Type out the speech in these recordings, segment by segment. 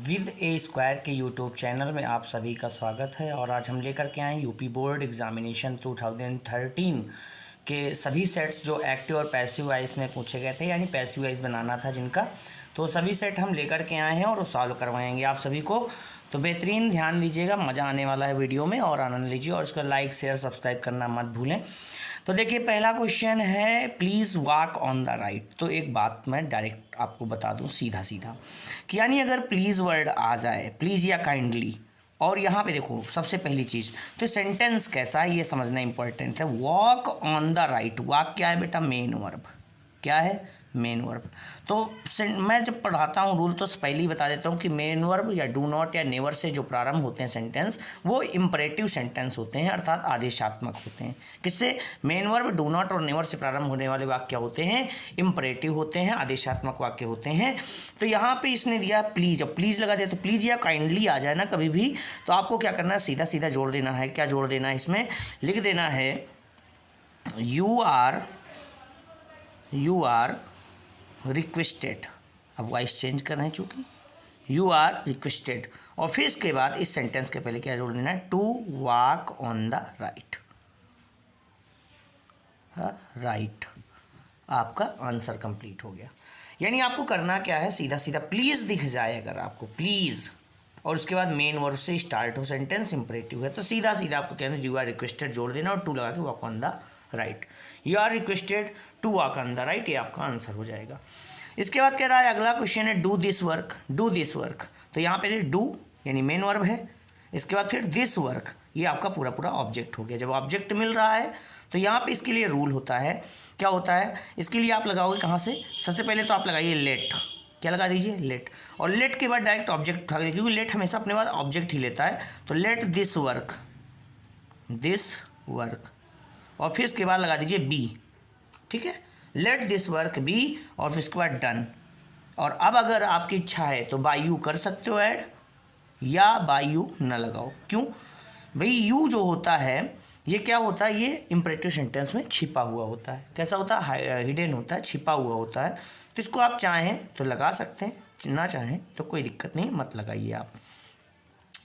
With A square के YouTube channel में आप सभी का स्वागत है। और आज हम लेकर के आए यूपी बोर्ड एग्जामिनेशन 2013 के सभी सेट्स जो एक्टिव और पैसिव वाइज में पूछे गए थे, यानी पैसिव वाइज बनाना था जिनका, तो सभी सेट हम लेकर के आए हैं और वो सॉल्व करवाएंगे आप सभी को। तो बेहतरीन ध्यान दीजिएगा, मज़ा आने वाला है वीडियो में और आनंद लीजिए। और इसका लाइक शेयर सब्सक्राइब करना मत भूलें। तो देखिए, पहला क्वेश्चन है please walk on the right. तो एक बात मैं डायरेक्ट आपको बता दूं सीधा सीधा कि यानी अगर प्लीज़ वर्ड आ जाए, प्लीज़ या काइंडली, और यहाँ पे देखो सबसे पहली चीज़ तो सेंटेंस कैसा है ये समझना इंपॉर्टेंट है। Walk on the right, walk क्या है बेटा? Main verb. क्या है? Main verb. तो मैं जब पढ़ाता हूँ रूल तो पहले ही बता देता हूँ कि मेन वर्ब या डू नॉट या नेवर से जो प्रारंभ होते हैं सेंटेंस, वो इंपरेटिव सेंटेंस होते हैं, अर्थात आदेशात्मक होते हैं। किससे? मेन वर्ब, डू नॉट और नेवर से प्रारंभ होने वाले वाक्य होते हैं इंपरेटिव होते हैं, आदेशात्मक वाक्य होते हैं। तो यहाँ पे इसने दिया प्लीज़, अब प्लीज़ लगा दिया तो प्लीज़ या काइंडली आ जाए ना कभी भी, तो आपको क्या करना है? सीधा सीधा जोड़ देना है। क्या जोड़ देना है? इसमें लिख देना है यू आर रिक्वेस्टेड। अब वॉइस चेंज कर रहे हैं चूँकि यू आर रिक्वेस्टेड, और फिर इसके बाद इस सेंटेंस के पहले क्या जोड़ देना है? To walk on the right. Right, आपका आंसर कंप्लीट हो गया। यानी आपको करना क्या है? सीधा सीधा प्लीज़ दिख जाए अगर आपको, प्लीज़, और उसके बाद मेन वर्ब से स्टार्ट हो, सेंटेंस इंपरेटिव है, तो सीधा सीधा आपको कहना यू आर रिक्वेस्टेड जोड़ देना और टू लगा के walk on the right. You are requested to walk on the right, ये आपका आंसर हो जाएगा। इसके बाद कह रहा है अगला क्वेश्चन है do this work. Do this work, तो यहाँ पे डू यानी मेन वर्ब है। इसके बाद फिर दिस वर्क, ये आपका पूरा पूरा ऑब्जेक्ट हो गया। जब ऑब्जेक्ट मिल रहा है तो यहाँ पे इसके लिए रूल होता है। क्या होता है? इसके लिए आप लगाओगे कहाँ से? सबसे पहले तो आप लगाइए लेट। क्या लगा दीजिए? लेट। और लेट के बाद डायरेक्ट ऑब्जेक्ट उठा दीजिए, क्योंकि लेट हमेशा अपने बाद ऑब्जेक्ट ही लेता है। तो let this work, this work, और फिर इसके बाद लगा दीजिए बी। ठीक है, लेट दिस वर्क बी, और फिर इसके बाद डन। और अब अगर आपकी इच्छा है तो बाय यू कर सकते हो ऐड, या बाय यू न लगाओ। क्यों भाई? यू जो होता है ये क्या होता है? ये इंपरेटिव सेंटेंस में छिपा हुआ होता है। कैसा होता है? हिडन होता है, छिपा हुआ होता है। तो इसको आप चाहें तो लगा सकते हैं, ना चाहें तो कोई दिक्कत नहीं, मत लगाइए आप।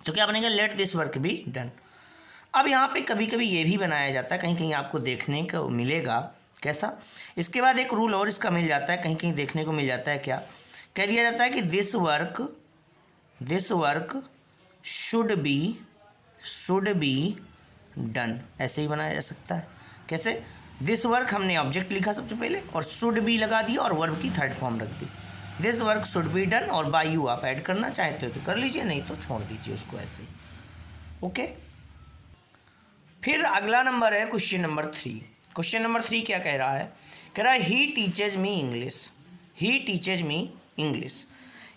तो क्या बनेगा? Let this work be done. अब यहाँ पे कभी कभी ये भी बनाया जाता है, कहीं कहीं आपको देखने को मिलेगा। कैसा? इसके बाद एक रूल और इसका मिल जाता है, कहीं कहीं देखने को मिल जाता है। क्या कह दिया जाता है कि this work should be done. ऐसे ही बनाया जा सकता है। कैसे? दिस वर्क हमने ऑब्जेक्ट लिखा सबसे पहले और शुड बी लगा दिया और वर्ब की थर्ड फॉर्म रख दी। This work should be done, और बाय यू आप ऐड करना चाहते हो तो कर लीजिए, नहीं तो छोड़ दीजिए उसको ऐसे ही। ओके, फिर अगला नंबर है क्वेश्चन नंबर 3। क्वेश्चन नंबर 3 क्या कह रहा है? कह रहा है ही टीचेज मी इंग्लिश। ही टीचेज मी इंग्लिश,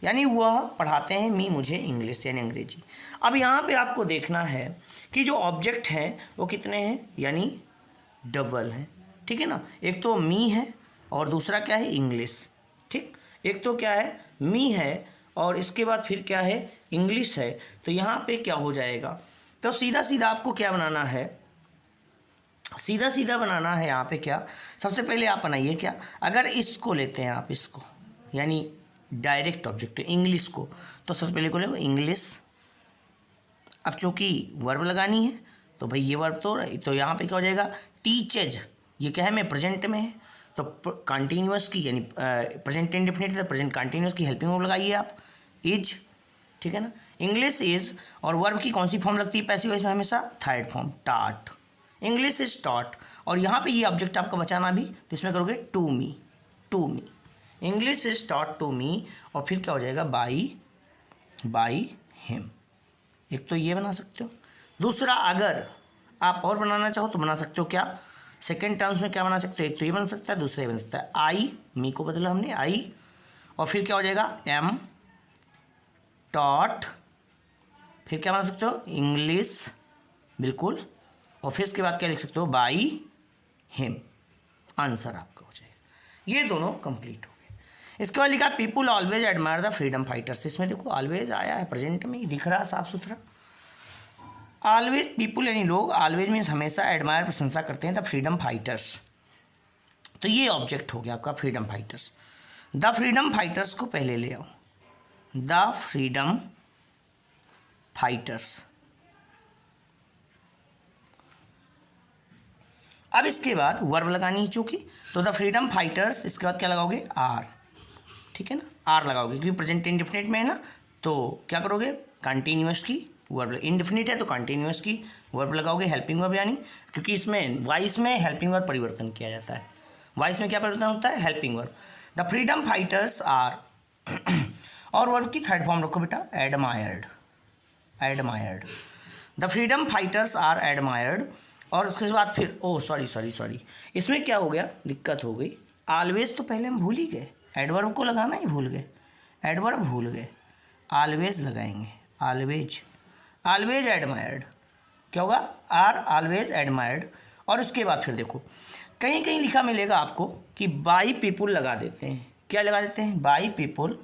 यानी वह पढ़ाते हैं मी मुझे इंग्लिश यानी अंग्रेजी। अब यहाँ पे आपको देखना है कि जो ऑब्जेक्ट हैं वो कितने हैं, यानी डबल हैं। ठीक है ना? एक तो मी है और दूसरा क्या है? इंग्लिश। ठीक, एक तो क्या है? मी है और इसके बाद फिर क्या है? इंग्लिश है। तो यहाँ पे क्या हो जाएगा? तो सीधा सीधा आपको क्या बनाना है? सीधा सीधा बनाना है यहाँ पे क्या? सबसे पहले आप बनाइए क्या, अगर इसको लेते हैं आप, इसको यानी डायरेक्ट ऑब्जेक्ट इंग्लिश को, तो सबसे पहले को ले इंग्लिश। अब चूँकि वर्ब लगानी है तो भाई ये वर्ब तो यहाँ पे क्या हो जाएगा? टीचेज, ये क्या है? मैं प्रेजेंट में है तो कंटिन्यूअस की यानी प्रेजेंट इंडेफिनिट है, प्रेजेंट कंटिन्यूअस की हेल्पिंग वर्ब लगाइए आप, इज। ठीक है ना? इंग्लिश इज, और वर्ब की कौन सी फॉर्म लगती है पैसिव वॉइस में? हमेशा थर्ड फॉर्म, टाट। इंग्लिश इज टॉट, और यहाँ पे ये ऑब्जेक्ट आपका बचाना भी, तो इसमें करोगे to me. English is taught to me, और फिर क्या हो जाएगा? By him. एक तो ये बना सकते हो। दूसरा, अगर आप और बनाना चाहो तो बना सकते हो। क्या? सेकेंड टर्म्स में क्या बना सकते हो? एक तो ये बन सकता है, दूसरा ये बन सकता है आई, मी को बदला हमने आई, और फिर क्या हो जाएगा? Am taught. फिर क्या बना सकते हो? इंग्लिश, बिल्कुल, और फिर इसके बाद क्या लिख सकते हो? By him. आंसर आपका हो जाएगा। ये दोनों कंप्लीट हो गए। इसके बाद लिखा people always admire the freedom fighters. इसमें देखो ऑलवेज आया है, प्रेजेंट में ही दिख रहा है साफ सुथरा। ऑलवेज पीपुल यानी लोग, ऑलवेज मीन्स हमेशा, एडमायर प्रशंसा करते हैं द फ्रीडम फाइटर्स। तो ये ऑब्जेक्ट हो गया आपका freedom fighters. The freedom fighters को पहले ले आओ। The freedom fighters. अब इसके बाद वर्ब लगानी है चूंकि, तो द फ्रीडम फाइटर्स, इसके बाद क्या लगाओगे, आर, ठीक है ना, आर लगाओगे क्योंकि प्रेजेंट इंडेफिनिट में है ना, तो क्या करोगे, कंटिन्यूअस की वर्ब, इंडेफिनिट है तो कंटिन्यूअस की वर्ब लगाओगे, हेल्पिंग वर्ब यानी, क्योंकि इसमें वॉइस में हेल्पिंग वर्ब परिवर्तन किया जाता है। वॉइस में क्या परिवर्तन होता है, helping verb. The freedom fighters are और वर्ब की थर्ड फॉर्म रखो बेटा, admired, admired. The freedom fighters are admired. और उसके बाद फिर सॉरी इसमें क्या हो गया, दिक्कत हो गई, ऑलवेज तो पहले हम भूल ही गए, एडवर्ब को लगाना ही भूल गए, एडवर्ब भूल गए, ऑलवेज लगाएंगे, ऑलवेज, ऑलवेज एडमायर्ड, क्या होगा, आर ऑलवेज एडमायर्ड। और उसके बाद फिर देखो कहीं कहीं लिखा मिलेगा आपको कि बाई पीपुल लगा देते हैं, क्या लगा देते हैं, बाई पीपुल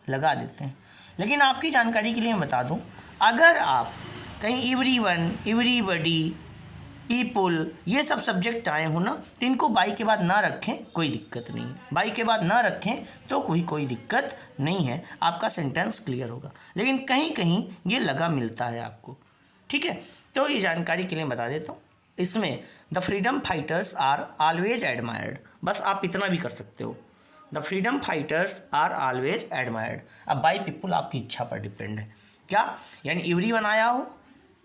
लगा देते हैं। लेकिन आपकी जानकारी के लिए मैं बता दूं, अगर आप कहीं एवरीवन, एवरीबॉडी, पीपुल ये सब सब्जेक्ट आए हो ना, तो इनको बाई के बाद ना रखें, कोई दिक्कत नहीं है, बाई के बाद ना रखें तो कोई दिक्कत नहीं है, आपका सेंटेंस क्लियर होगा। लेकिन कहीं कहीं ये लगा मिलता है आपको, ठीक है। तो ये जानकारी के लिए बता देता हूँ, इसमें the freedom fighters are always admired, बस आप इतना भी कर सकते हो, the freedom fighters are always admired. अब बाई पीपुल आपकी इच्छा पर डिपेंड है, क्या यानी एवरीवन आया हो,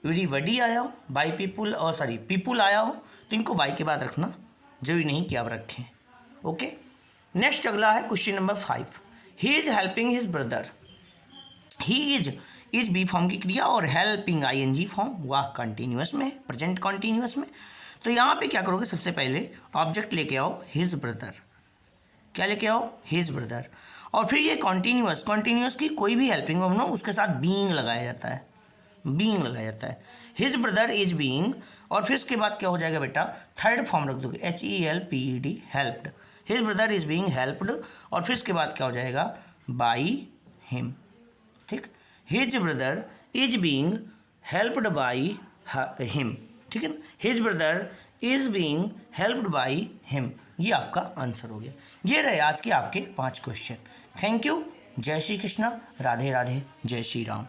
एवरीबॉडी आया हो, बाई पीपुल और पीपुल आया हो, तो इनको बाई के बाद रखना, जरूरी नहीं कि आप रखें, ओके। नेक्स्ट अगला है question number 5, he is helping his brother. He is be form की क्रिया और हेल्पिंग आईएनजी फॉर्म, वह कंटिन्यूअस में, प्रेजेंट कंटिन्यूअस में। तो यहाँ पे क्या करोगे, सबसे पहले ऑब्जेक्ट लेके आओ हिज ब्रदर, क्या लेके आओ, हिज ब्रदर। और फिर ये कॉन्टीन्यूअस की कोई भी हेल्पिंग वर्ब हो उसके साथ बीइंग लगाया जाता है, बीइंग लगाया जाता है, हिज ब्रदर इज बीइंग। और फिर उसके बाद क्या हो जाएगा बेटा, थर्ड फॉर्म रख दोगे, HELPED, helped, his brother is being helped. और फिर उसके बाद क्या हो जाएगा, बाई हिम, ठीक, his brother is being helped by him, ठीक है ना, his brother is being helped by him, ये आपका आंसर हो गया। ये रहे आज के आपके 5 क्वेश्चन। थैंक यू, जय श्री कृष्णा, राधे राधे, जय श्री राम।